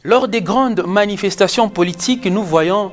Lors des grandes manifestations politiques, nous voyons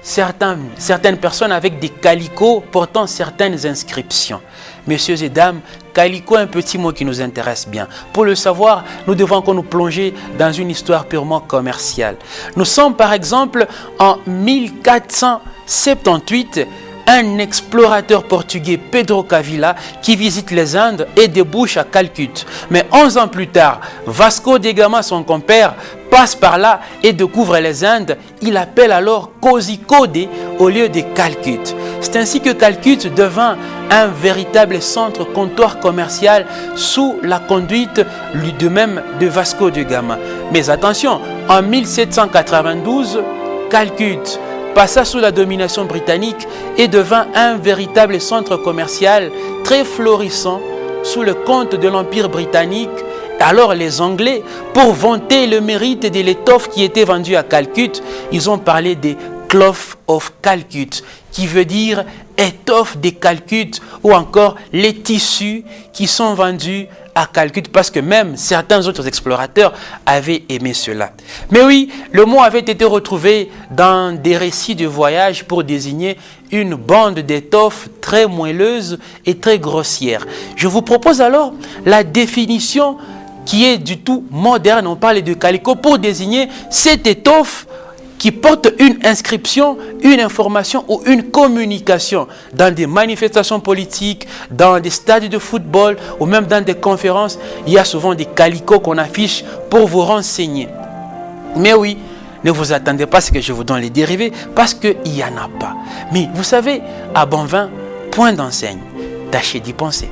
certaines personnes avec des calicots portant certaines inscriptions. Messieurs et dames, calicot est un petit mot qui nous intéresse bien. Pour le savoir, nous devons encore nous plonger dans une histoire purement commerciale. Nous sommes par exemple en 1478, un explorateur portugais, Pedro Cavilla, qui visite les Indes et débouche à Calcutta. Mais 11 ans plus tard, Vasco da Gama, son compère, passe par là et découvre les Indes. Il appelle alors Kozhikode au lieu de Calcutta. C'est ainsi que Calcutta devint un véritable centre comptoir commercial sous la conduite de même de Vasco da Gama. Mais attention, en 1792, Calcutta passa sous la domination britannique et devint un véritable centre commercial très florissant sous le compte de l'Empire britannique. Alors les Anglais, pour vanter le mérite de l'étoffe qui était vendue à Calcutta, ils ont parlé des Cloth of Calcutta, qui veut dire étoffe de Calcutta, ou encore les tissus qui sont vendus à Calcutta, parce que même certains autres explorateurs avaient aimé cela. Mais oui, le mot avait été retrouvé dans des récits de voyage pour désigner une bande d'étoffes très moelleuse et très grossière. Je vous propose alors la définition qui est du tout moderne. On parle de calicot pour désigner cette étoffe qui porte une inscription, une information ou une communication dans des manifestations politiques, dans des stades de football ou même dans des conférences. Il y a souvent des calicots qu'on affiche pour vous renseigner. Mais oui, ne vous attendez pas à ce que je vous donne les dérivés parce qu'il n'y en a pas. Mais vous savez, à bon vin, point d'enseigne. Tâchez d'y penser.